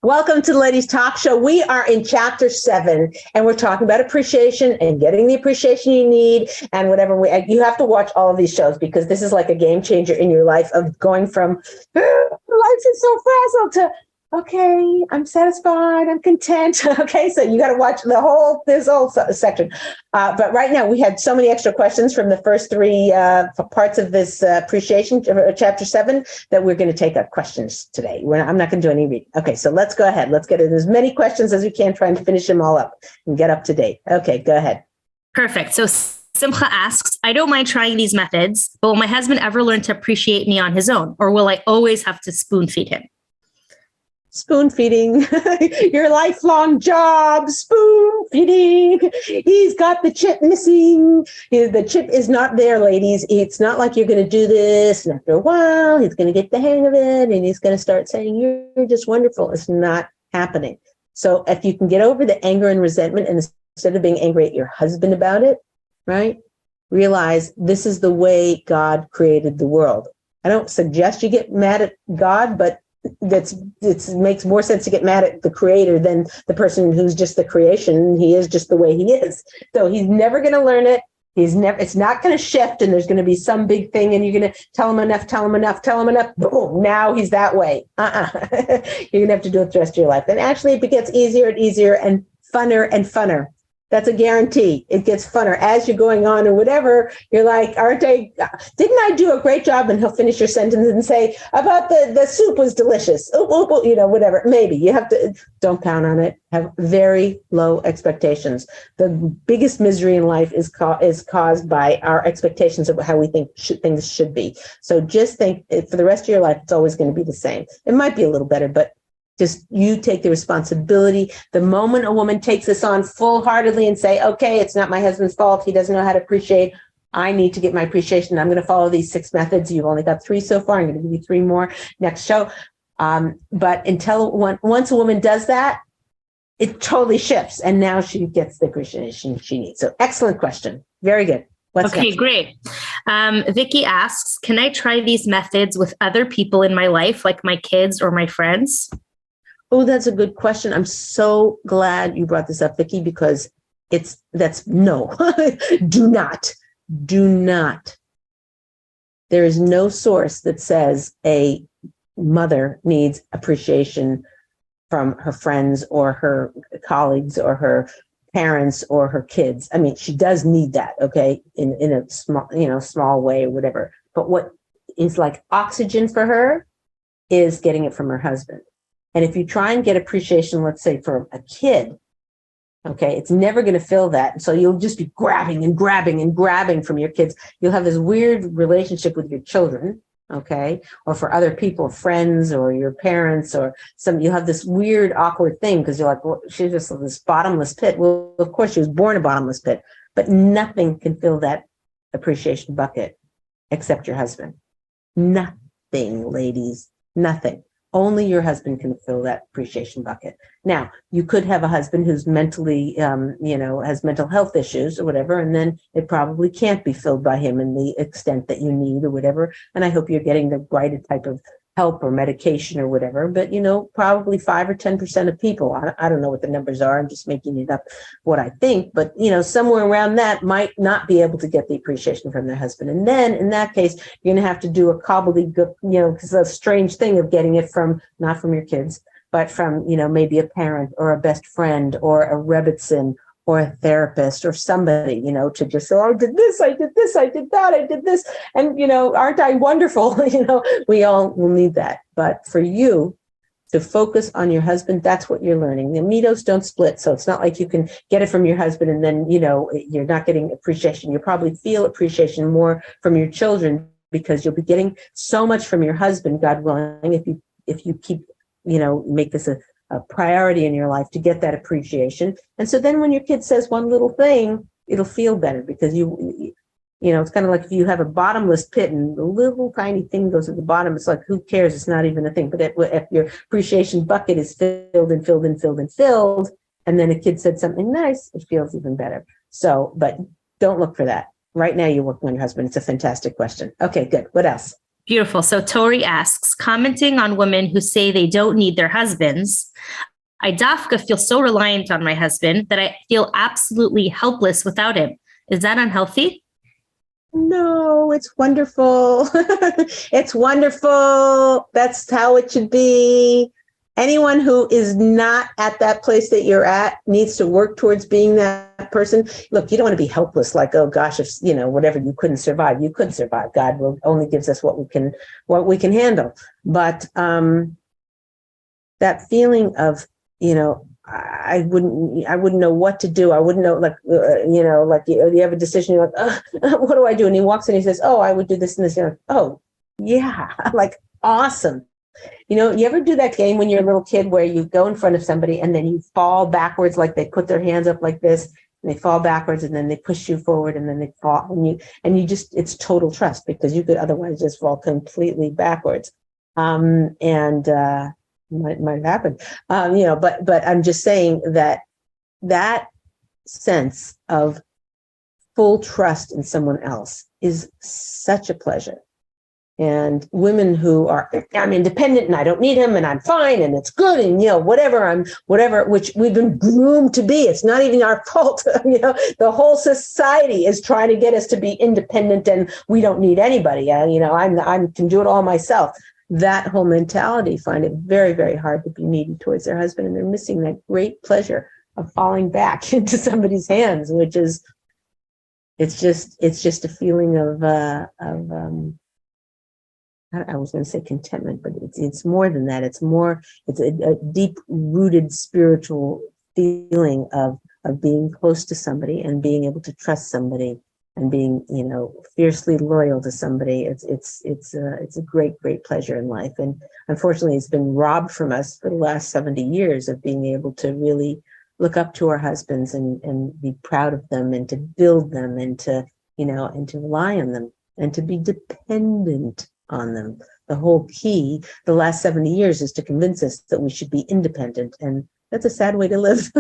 Welcome to the Ladies Talk Show. We are in chapter 7, and we're talking about appreciation and getting the appreciation you need and whatever. You have to watch all of these shows because this is like a game changer in your life of going from life is so frazzled to, okay, I'm satisfied, I'm content. Okay, so you got to watch this whole section. But right now, we had so many extra questions from the first 3 parts of this appreciation, chapter 7, that we're going to take up questions today. I'm not going to do any reading. Okay, so let's go ahead. Let's get in as many questions as we can, trying to finish them all up and get up to date. Okay, go ahead. Perfect. So Simcha asks, I don't mind trying these methods, but will my husband ever learn to appreciate me on his own? Or will I always have to spoon feed him? Spoon feeding, your lifelong job, spoon feeding. He's got the chip missing. The chip is not there, ladies. It's not like you're going to do this, and after a while, he's going to get the hang of it, and he's going to start saying, you're just wonderful. It's not happening. So if you can get over the anger and resentment, and instead of being angry at your husband about it, right, realize this is the way God created the world. I don't suggest you get mad at God, but it makes more sense to get mad at the creator than the person who's just the creation. He is just the way he is. So he's never going to learn it. It's not going to shift, and there's going to be some big thing, and you're going to tell him enough. Boom, now he's that way. You're going to have to do it the rest of your life. And actually, it gets easier and easier and funner. That's a guarantee. It gets funner as you're going on or whatever. You're like, didn't I do a great job? And he'll finish your sentence and say, about the soup was delicious. Whatever. Maybe you have to, don't count on it. Have very low expectations. The biggest misery in life is caused by our expectations of how we think things should be. So just think for the rest of your life, it's always going to be the same. It might be a little better, but just you take the responsibility. The moment a woman takes this on full-heartedly and say, okay, it's not my husband's fault. He doesn't know how to appreciate. I need to get my appreciation. I'm going to follow these 6 methods. You've only got 3 so far. I'm going to give you 3 more next show. But once a woman does that, it totally shifts. And now she gets the appreciation she needs. So excellent question. Very good. What's okay, next? Great. Vicky asks, can I try these methods with other people in my life, like my kids or my friends? Oh, that's a good question. I'm so glad you brought this up, Vicky, because no, do not. There is no source that says a mother needs appreciation from her friends or her colleagues or her parents or her kids. I mean, she does need that, okay, in a small way or whatever. But what is like oxygen for her is getting it from her husband. And if you try and get appreciation, let's say for a kid, okay, it's never going to fill that. And so you'll just be grabbing from your kids. You'll have this weird relationship with your children, okay, or for other people, friends or your parents or you'll have this weird, awkward thing because you're like, well, she's just this bottomless pit. Well, of course, she was born a bottomless pit, but nothing can fill that appreciation bucket except your husband. Nothing, ladies, nothing. Only your husband can fill that appreciation bucket. Now, you could have a husband who's mentally, has mental health issues or whatever, and then it probably can't be filled by him in the extent that you need or whatever. And I hope you're getting the right type of help or medication or whatever. But, probably 5 or 10% of people, I don't know what the numbers are. I'm just making it up what I think. But, somewhere around that might not be able to get the appreciation from their husband. And then in that case, you're going to have to do a gobbledygook, because a strange thing of getting it from, not from your kids, but from, maybe a parent or a best friend or a rebbitzin or a therapist or somebody, to just say, oh, I did this, I did this, I did that, I did this. And, aren't I wonderful? We all will need that. But for you to focus on your husband, that's what you're learning. The amigos don't split. So it's not like you can get it from your husband and then, you're not getting appreciation. You probably feel appreciation more from your children because you'll be getting so much from your husband, God willing, if you keep, make this a priority in your life to get that appreciation. And so then when your kid says one little thing, it'll feel better because it's kind of like if you have a bottomless pit and the little tiny thing goes at the bottom, it's like, who cares? It's not even a thing. But if your appreciation bucket is filled, and then a kid said something nice, it feels even better. So, but don't look for that. Right now you're working on your husband. It's a fantastic question. Okay, good. What else? Beautiful. So Tori asks, commenting on women who say they don't need their husbands. I dafka feel so reliant on my husband that I feel absolutely helpless without him. Is that unhealthy? No, it's wonderful. It's wonderful. That's how it should be. Anyone who is not at that place that you're at needs to work towards being that person. Look, you don't want to be helpless, like, oh gosh, if whatever, you couldn't survive. You could survive. God will only gives us what we can handle. But that feeling of, I wouldn't know what to do. I wouldn't know, like, like you have a decision, you're like, what do I do? And he walks in, he says, oh, I would do this and this. You're like, oh, yeah, like, awesome. You ever do that game when you're a little kid where you go in front of somebody and then you fall backwards, like they put their hands up like this and they fall backwards and then they push you forward and then they fall and you just, it's total trust because you could otherwise just fall completely backwards. Might happen, but I'm just saying that sense of full trust in someone else is such a pleasure. And women who are, I'm independent and I don't need him and I'm fine and it's good and whatever, which we've been groomed to be. It's not even our fault. The whole society is trying to get us to be independent and we don't need anybody. I can do it all myself. That whole mentality find it very, very hard to be needy towards their husband, and they're missing that great pleasure of falling back into somebody's hands, which is, it's just a feeling of I was going to say contentment, but it's more than that. It's a deep rooted spiritual feeling of being close to somebody and being able to trust somebody and being, fiercely loyal to somebody. It's a great, great pleasure in life. And unfortunately, it's been robbed from us for the last 70 years of being able to really look up to our husbands and be proud of them and to build them and to rely on them and to be dependent on them. The whole key, the last 70 years, is to convince us that we should be independent. And that's a sad way to live.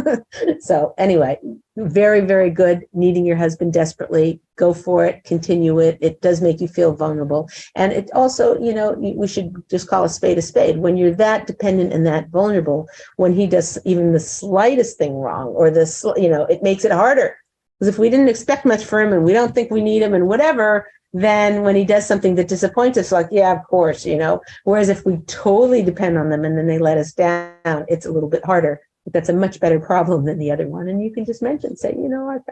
So anyway, very, very good. Needing your husband desperately. Go for it. Continue it. It does make you feel vulnerable. And it also, we should just call a spade a spade. When you're that dependent and that vulnerable, when he does even the slightest thing wrong or it makes it harder. Because if we didn't expect much from him and we don't think we need him and whatever, then when he does something that disappoints us, like, yeah, of course, whereas if we totally depend on them and then they let us down, it's a little bit harder. But that's a much better problem than the other one. And you can just say,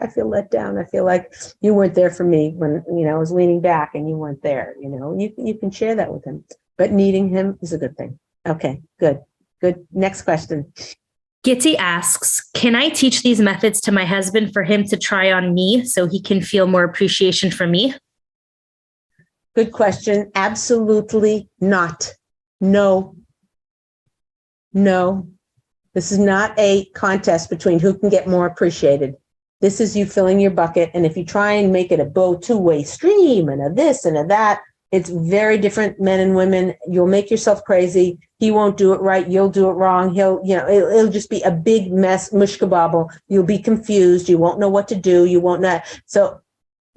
I feel let down. I feel like you weren't there for me when, I was leaning back and you weren't there. You can share that with him. But needing him is a good thing. Okay, good. Next question. Gitty asks, can I teach these methods to my husband for him to try on me so he can feel more appreciation from me? Good question. Absolutely not. No. This is not a contest between who can get more appreciated. This is you filling your bucket. And if you try and make it a two-way stream and a this and a that, it's very different, men and women. You'll make yourself crazy. He won't do it right. You'll do it wrong. It'll just be a big mess, mushkabobble. You'll be confused. You won't know what to do. You won't know. So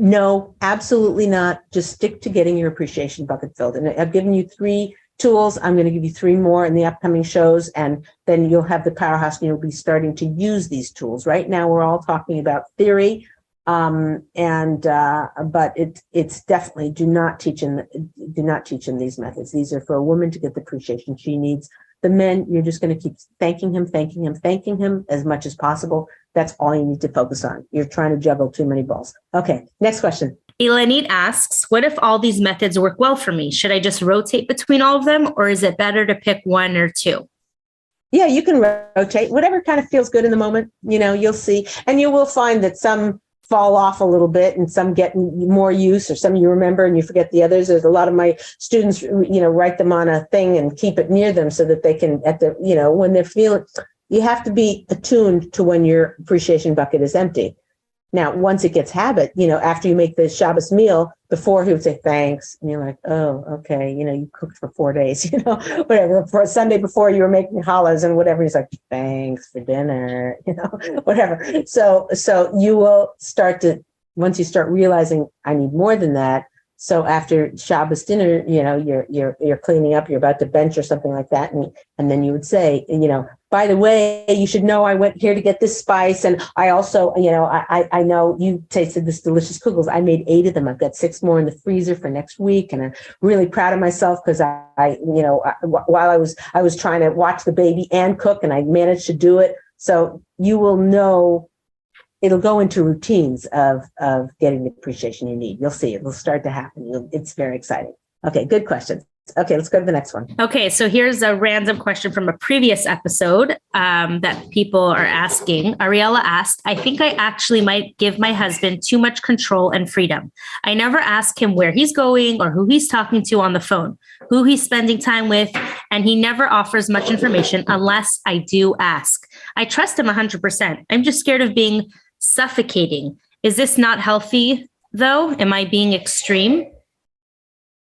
no, absolutely not. Just stick to getting your appreciation bucket filled. And I've given you 3 tools. I'm going to give you 3 more in the upcoming shows, and then you'll have the powerhouse and you'll be starting to use these tools. Right now, we're all talking about theory, but it's definitely do not teach him these methods. These are for a woman to get the appreciation she needs. The men, you're just going to keep thanking him as much as possible. That's all you need to focus on. You're trying to juggle too many balls. Okay, next question. Elenit asks, what if all these methods work well for me? Should I just rotate between all of them, or is it better to pick 1 or 2? Yeah, you can rotate. Whatever kind of feels good in the moment, you'll see. And you will find that some fall off a little bit and some get more use, or some you remember and you forget the others. There's a lot of my students, write them on a thing and keep it near them so that they can, when they're feeling, you have to be attuned to when your appreciation bucket is empty. Now, once it gets habit, after you make the Shabbos meal, before he would say thanks, and you're like, oh, okay, you cooked for 4 days, whatever. For a Sunday before you were making challahs and whatever, he's like, thanks for dinner, whatever. So you will start to, once you start realizing I need more than that, So after Shabbos dinner, you're cleaning up, you're about to bench or something like that. And then you would say, by the way, you should know I went here to get this spice. And I also, I know you tasted this delicious kugels. I made 8 of them. I've got 6 more in the freezer for next week. And I'm really proud of myself because while I was trying to watch the baby and cook, and I managed to do it. So you will know. It'll go into routines of getting the appreciation you need. You'll see it will start to happen. It's very exciting. Okay, good question. Okay, let's go to the next one. Okay, so here's a random question from a previous episode that people are asking. Ariella asked, I think I actually might give my husband too much control and freedom. I never ask him where he's going or who he's talking to on the phone, who he's spending time with, and he never offers much information unless I do ask. I trust him 100%. I'm just scared of being suffocating. Is this not healthy, though? Am I being extreme?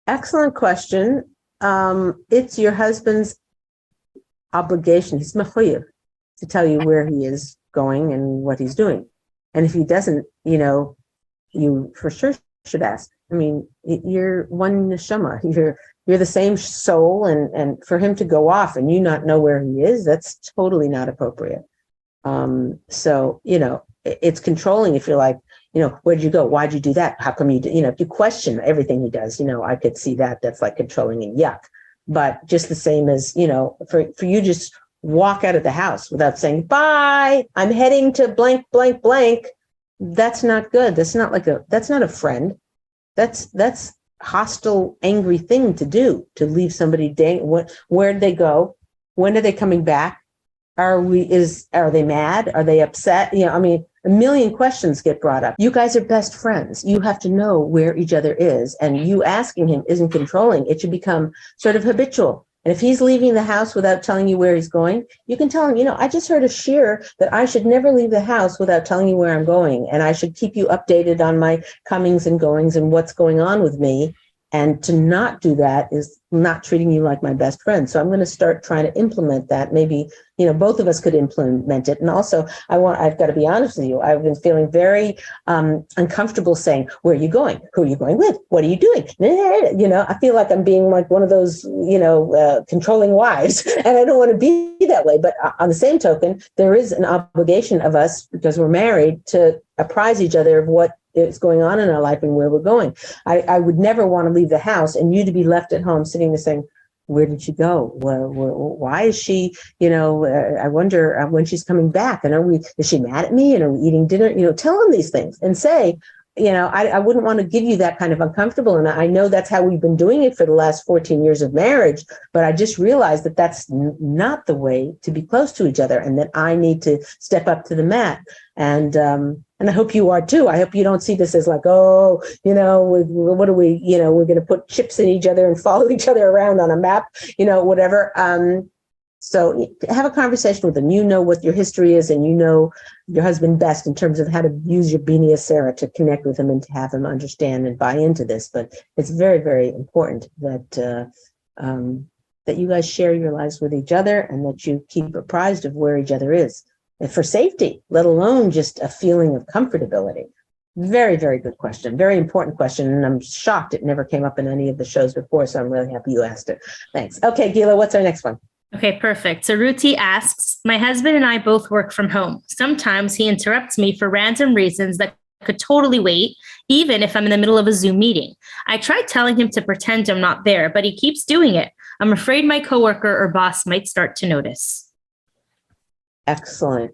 Excellent question. It's your husband's obligation. He's mechuyev to tell you where he is going and what he's doing. And if he doesn't, you for sure should ask. I mean, you're one neshama. You're the same soul, and for him to go off and you not know where he is, that's totally not appropriate. So it's controlling if you're like, where'd you go? Why'd you do that? How come you do, if you question everything he does, I could see that's like controlling and yuck. But just the same as, for you just walk out of the house without saying, bye, I'm heading to blank, blank, blank. That's not good. That's not a friend. That's hostile, angry thing to do, to leave somebody where'd they go? When are they coming back? Are they mad? Are they upset? A million questions get brought up. You guys are best friends. You have to know where each other is, and you asking him isn't controlling. It should become sort of habitual. And if he's leaving the house without telling you where he's going, you can tell him, I just heard a shir that I should never leave the house without telling you where I'm going. And I should keep you updated on my comings and goings and what's going on with me. And to not do that is not treating you like my best friend. So I'm going to start trying to implement that. Maybe, both of us could implement it. And also, I've got to be honest with you. I've been feeling very uncomfortable saying, where are you going? Who are you going with? What are you doing? I feel like I'm being like one of those, controlling wives, and I don't want to be that way. But on the same token, there is an obligation of us, because we're married, to apprise each other of what is going on in our life and where we're going. I would never want to leave the house and you to be left at home sitting there saying, where did she go? Why is she, I wonder when she's coming back. And is she mad at me? And are we eating dinner? Tell them these things and say, I wouldn't want to give you that kind of uncomfortable. And I know that's how we've been doing it for the last 14 years of marriage. But I just realized that that's not the way to be close to each other, and that I need to step up to the mat. And I hope you are too. I hope you don't see this as like, what are we, we're going to put chips in each other and follow each other around on a map, whatever. So have a conversation with them. You know what your history is, and you know your husband best in terms of how to use your B'nai Sarah to connect with him and to have him understand and buy into this. But it's very, very important that that you guys share your lives with each other, and that you keep apprised of where each other is, and for safety, let alone just a feeling of comfortability. Very, very good question. Very important question. And I'm shocked it never came up in any of the shows before. So I'm really happy you asked it. Thanks. Okay, Gila, what's our next one? Okay, perfect. So Ruti asks, my husband and I both work from home. Sometimes he interrupts me for random reasons that could totally wait, even if I'm in the middle of a Zoom meeting. I tried telling him to pretend I'm not there, but he keeps doing it. I'm afraid my coworker or boss might start to notice. Excellent.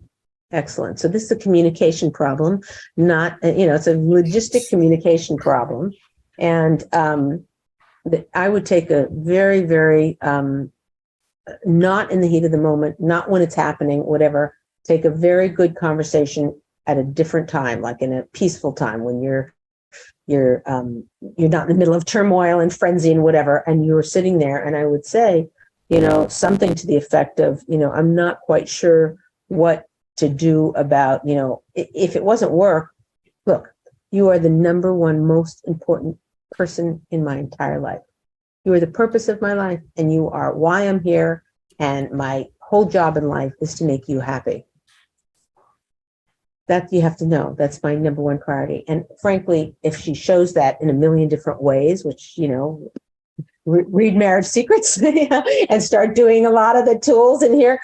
Excellent. So this is a communication problem, not, it's a logistic communication problem. And I would take a very, very, not in the heat of the moment, not when it's happening, whatever, take a very good conversation at a different time, like in a peaceful time when you're not in the middle of turmoil and frenzy and whatever, and you're sitting there. And I would say, something to the effect of, I'm not quite sure what to do about, if it wasn't work, look, you are the number one most important person in my entire life. You are the purpose of my life, and you are why I'm here. And my whole job in life is to make you happy. that you have to know. That's my number one priority. And frankly, if she shows that in a million different ways, which, read Marriage Secrets and start doing a lot of the tools in here.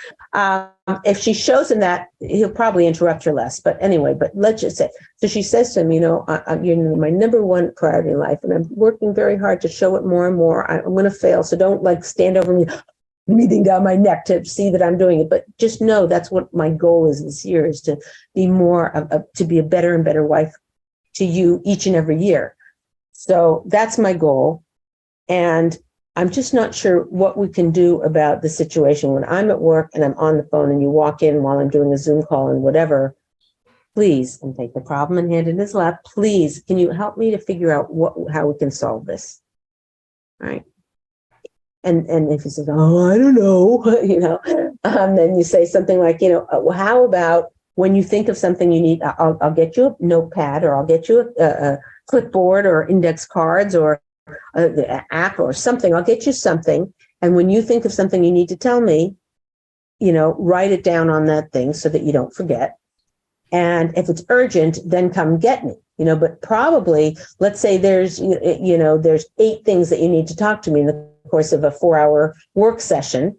If she shows him that, he'll probably interrupt her less. But anyway, but let's just say, so she says to him, you're my number one priority in life, and I'm working very hard to show it more and more. I'm going to fail. So don't like stand over me, breathing down my neck to see that I'm doing it. But just know that's what my goal is this year, is to be to be a better and better wife to you each and every year. So that's my goal. And I'm just not sure what we can do about the situation when I'm at work and I'm on the phone and you walk in while I'm doing a Zoom call and whatever. Please, and take the problem and hand it in his lap. Please, can you help me to figure out how we can solve this? All right. And if he says, oh, I don't know, then you say something like, how about when you think of something you need, I'll get you a notepad, or I'll get you a clipboard or index cards or the app or something. I'll get you something. And when you think of something you need to tell me, write it down on that thing so that you don't forget. And if it's urgent, then come get me, but probably, let's say there's 8 things that you need to talk to me in the course of a 4-hour work session.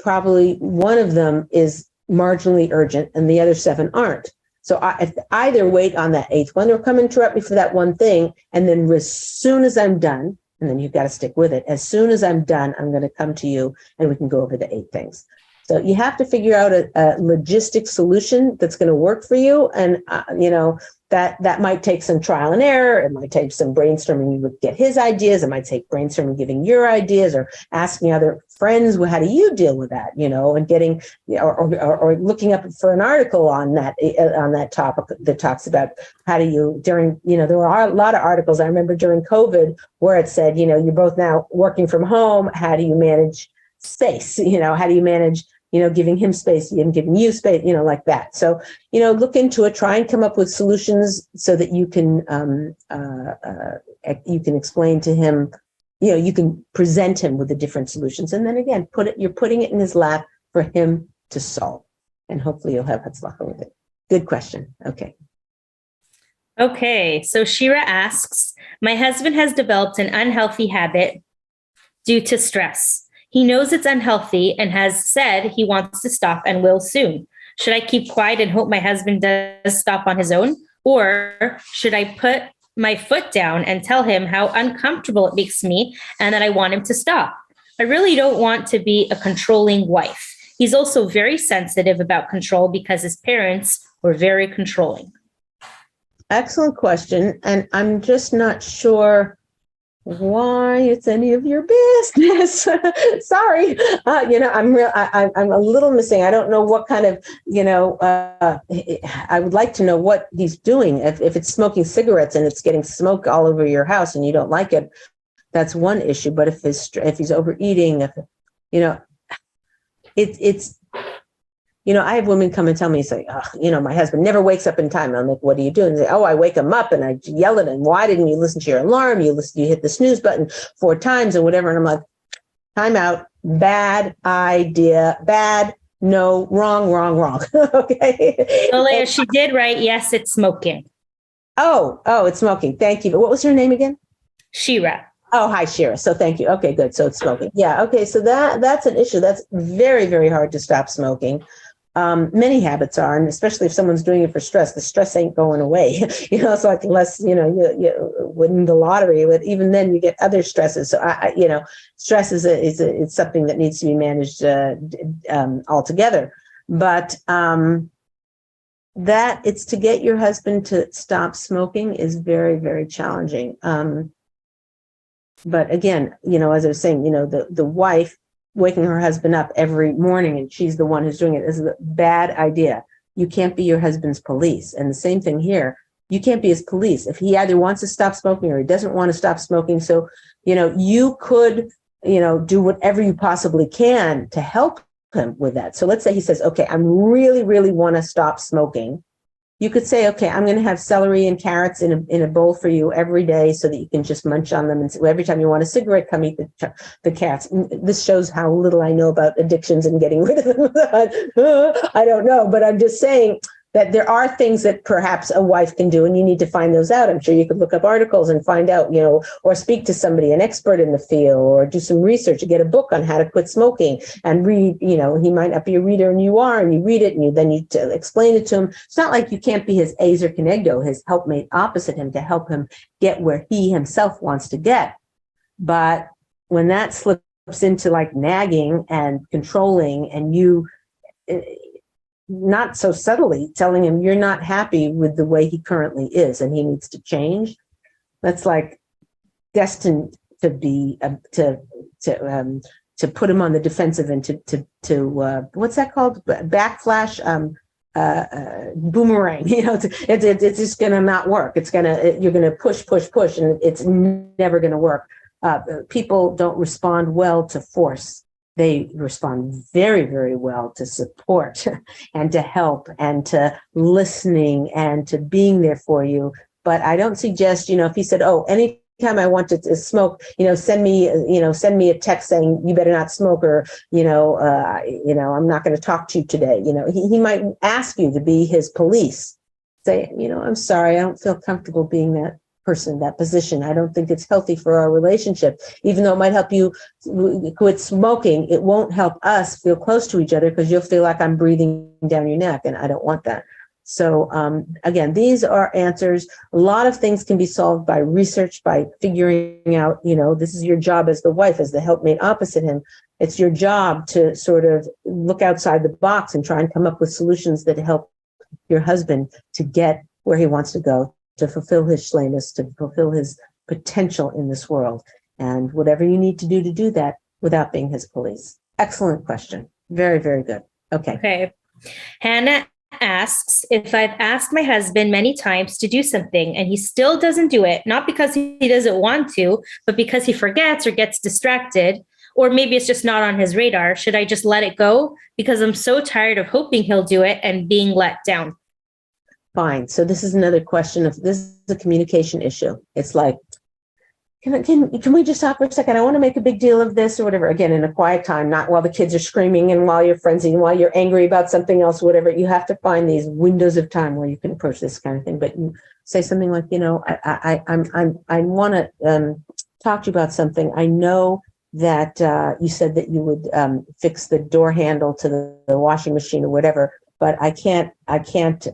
Probably one of them is marginally urgent and the other 7 aren't. So if either wait on that 8th one or come interrupt me for that one thing. And then as soon as I'm done, and then you've got to stick with it. As soon as I'm done, I'm going to come to you and we can go over the 8 things. So you have to figure out a logistic solution that's going to work for you. And, that might take some trial and error. It might take some brainstorming. You would get his ideas. It might take brainstorming, giving your ideas, or asking other friends, well, how do you deal with that? And getting, or looking up for an article on that topic that talks about how do you there were a lot of articles I remember during COVID where it said, you're both now working from home. How do you manage space? How do you manage giving him space and giving you space, like that. So, look into it, try and come up with solutions so that you can explain to him, you can present him with the different solutions. And then again, you're putting it in his lap for him to solve. And hopefully you'll have luck with it. Good question. Okay. Okay. So Shira asks, my husband has developed an unhealthy habit due to stress. He knows it's unhealthy and has said he wants to stop and will soon. Should I keep quiet and hope my husband does stop on his own? Or should I put my foot down and tell him how uncomfortable it makes me and that I want him to stop? I really don't want to be a controlling wife. He's also very sensitive about control because his parents were very controlling. Excellent question. And I'm just not sure why it's any of your business. Sorry. I'm a little missing. I don't know what kind of, I would like to know what he's doing. If it's smoking cigarettes and it's getting smoke all over your house and you don't like it, that's one issue. But if he's overeating, it's I have women come and tell me, say, my husband never wakes up in time. I'm like, what do you do? And they say, I wake him up and I yell at him. Why didn't you listen to your alarm? You hit the snooze button 4 times and whatever. And I'm like, time out. Bad idea. Bad. No, wrong. Okay. So Leah, she did write, yes, it's smoking. Oh, it's smoking. Thank you. But what was her name again? Shira. Oh, hi, Shira. So thank you. Okay, good. So it's smoking. Yeah. Okay. So that's an issue. That's very, very hard to stop smoking. Many habits are, and especially if someone's doing it for stress, the stress ain't going away. It's like unless, you win the lottery, but even then you get other stresses. So stress is something that needs to be managed altogether. But that it's to get your husband to stop smoking is very, very challenging. But again, as I was saying, the wife waking her husband up every morning and she's the one who's doing it is a bad idea. You can't be your husband's police. And the same thing here. You can't be his police. If he either wants to stop smoking or he doesn't want to stop smoking. So, you could, do whatever you possibly can to help him with that. So let's say he says, okay, I'm really, really want to stop smoking. You could say, okay, I'm going to have celery and carrots in a bowl for you every day so that you can just munch on them. And so every time you want a cigarette, come eat the carrots. This shows how little I know about addictions and getting rid of them. I don't know, but I'm just saying that there are things that perhaps a wife can do, and you need to find those out. I'm sure you could look up articles and find out, or speak to somebody, an expert in the field, or do some research, or get a book on how to quit smoking and read. He might not be a reader and you are, and you read it and you explain it to him. It's not like you can't be his azer conegdo, his helpmate opposite him, to help him get where he himself wants to get. But when that slips into like nagging and controlling, and you not so subtly telling him you're not happy with the way he currently is and he needs to change, that's like destined to be to put him on the defensive and to what's that called, backflash, boomerang. It's just gonna not work. You're gonna push, and it's never gonna work. People don't respond well to force. They respond very, very well to support and to help and to listening and to being there for you. But I don't suggest, if he said, "Oh, anytime I want to smoke, send me a text saying you better not smoke, or I'm not going to talk to you today." He might ask you to be his police. Say, "I'm sorry, I don't feel comfortable being that person, that position. I don't think it's healthy for our relationship. Even though it might help you quit smoking, it won't help us feel close to each other because you'll feel like I'm breathing down your neck, and I don't want that." So again, these are answers. A lot of things can be solved by research, by figuring out, this is your job as the wife, as the helpmate opposite him. It's your job to sort of look outside the box and try and come up with solutions that help your husband to get where he wants to go, to fulfill his shlemus, to fulfill his potential in this world, and whatever you need to do that without being his police. Excellent question. Very, very good. Okay. Hannah asks, if I've asked my husband many times to do something and he still doesn't do it, not because he doesn't want to, but because he forgets or gets distracted, or maybe it's just not on his radar, should I just let it go? Because I'm so tired of hoping he'll do it and being let down. Fine. So this is another question of, this is a communication issue. It's like, can we just talk for a second? I want to make a big deal of this, or whatever. Again, in a quiet time, not while the kids are screaming and while you're frenzied and while you're angry about something else, whatever. You have to find these windows of time where you can approach this kind of thing. But you say something like, I want to talk to you about something. I know that you said that you would fix the door handle to the washing machine or whatever, but I can't I can't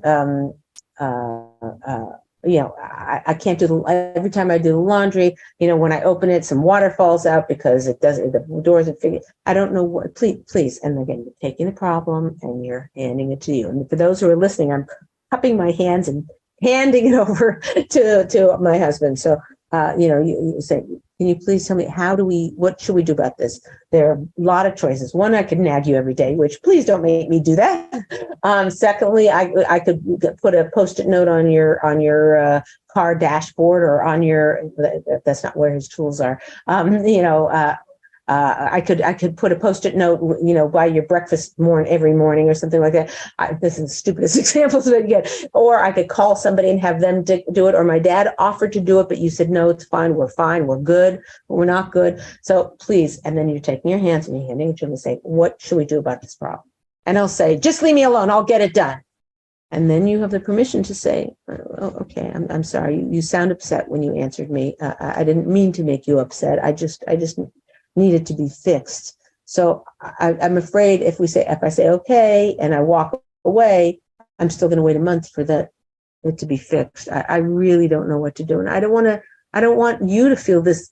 do every time I do the laundry, when I open it, some water falls out because the doors are figured. I don't know what, please. And again, you're taking the problem and you're handing it to you. And for those who are listening, I'm cupping my hands and handing it over to my husband. So, you say, can you please tell me, what should we do about this? There are a lot of choices. One, I could nag you every day, which please don't make me do that. Secondly, I could put a Post-it note on your car dashboard, or on that's not where his tools are. I could put a Post-it note, by your breakfast every morning or something like that. This is the stupidest examples that I get. Or I could call somebody and have them do it. Or my dad offered to do it, but you said, no, it's fine. We're good, but we're not good. So please. And then you're taking your hands and you're handing it to him and say, what should we do about this problem? And he'll say, just leave me alone. I'll get it done. And then you have the permission to say, oh, okay, I'm sorry. You sound upset when you answered me. I didn't mean to make you upset. I just needed to be fixed. So I'm afraid if I say okay and I walk away, I'm still going to wait a month for it to be fixed. I really don't know what to do, and I don't want you to feel this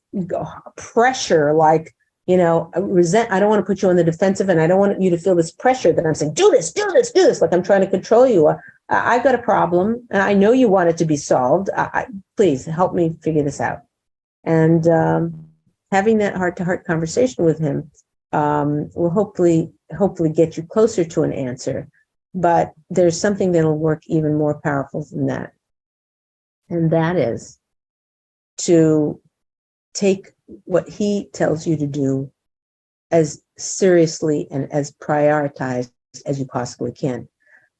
pressure, like I don't want to put you on the defensive, and I don't want you to feel this pressure that I'm saying do this, like I'm trying to control you. I've got a problem, and I know you want it to be solved. Please help me figure this out, and having that heart-to-heart conversation with him will hopefully get you closer to an answer. But there's something that'll work even more powerful than that. And that is to take what he tells you to do as seriously and as prioritized as you possibly can.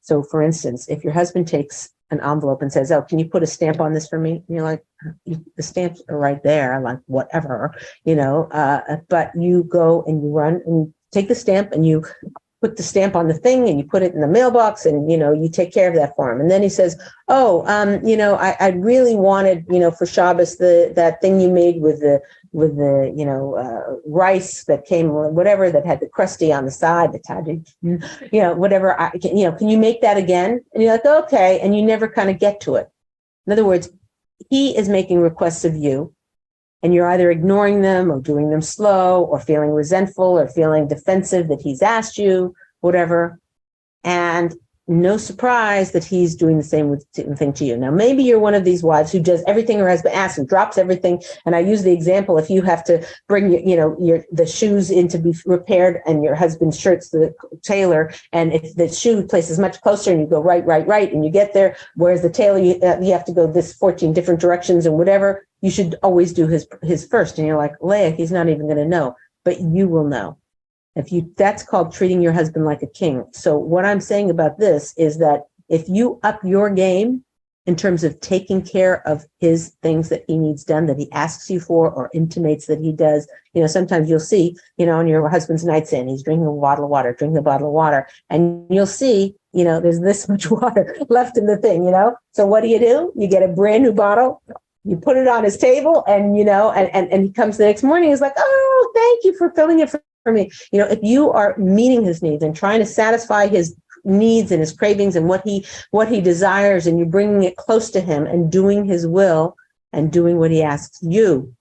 So for instance, if your husband takes an envelope and says, oh, can you put a stamp on this for me? And you're like, the stamps are right there. I'm like, whatever, but you go and you run and take the stamp and you put the stamp on the thing and you put it in the mailbox and, you take care of that for him. And then he says, oh, I really wanted, for Shabbos, that thing you made with the rice that came, whatever, that had the crusty on the side, the tajin, whatever, can you make that again? And you're like, okay. And you never kind of get to it. In other words, he is making requests of you, and you're either ignoring them or doing them slow or feeling resentful or feeling defensive that he's asked you, whatever. And no surprise that he's doing the same thing to you. Now, maybe you're one of these wives who does everything her husband asks and drops everything. And I use the example, if you have to bring the shoes in to be repaired and your husband's shirt's the tailor, and if the shoe place is much closer and you go right, and you get there, whereas the tailor, you have to go this 14 different directions and whatever, you should always do his first. And you're like, Leah, he's not even going to know, but you will know. That's called treating your husband like a king. So what I'm saying about this is that if you up your game in terms of taking care of his things that he needs done, that he asks you for or intimates that he does, sometimes you'll see, on your husband's nightstand, he's drinking a bottle of water, and you'll see, there's this much water left in the thing, So what do? You get a brand new bottle, you put it on his table, and, and he comes the next morning, he's like, oh, thank you for filling it for me. If you are meeting his needs and trying to satisfy his needs and his cravings and what he desires, and you're bringing it close to him and doing his will and doing what he asks you,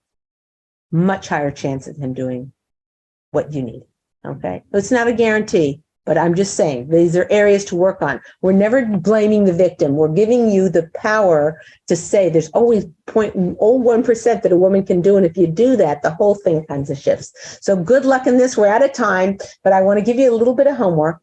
much higher chance of him doing what you need. Okay. It's not a guarantee, but I'm just saying these are areas to work on. We're never blaming the victim. We're giving you the power to say there's always 0.01% that a woman can do. And if you do that, the whole thing kind of shifts. So good luck in this. We're out of time, but I want to give you a little bit of homework.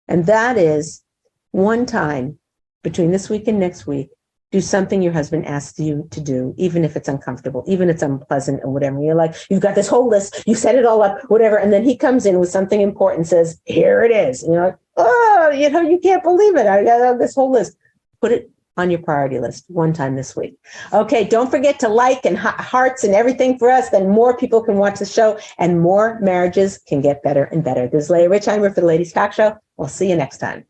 And that is, one time between this week and next week, do something your husband asks you to do, even if it's uncomfortable, even if it's unpleasant and whatever. You're like, you've got this whole list, you set it all up, whatever. And then he comes in with something important, says, here it is. And you're like, oh, you can't believe it. I got this whole list. Put it on your priority list one time this week. Okay, don't forget to like and hearts and everything for us. Then more people can watch the show and more marriages can get better and better. This is Leah Richeimer for the Ladies Talk Show. We'll see you next time.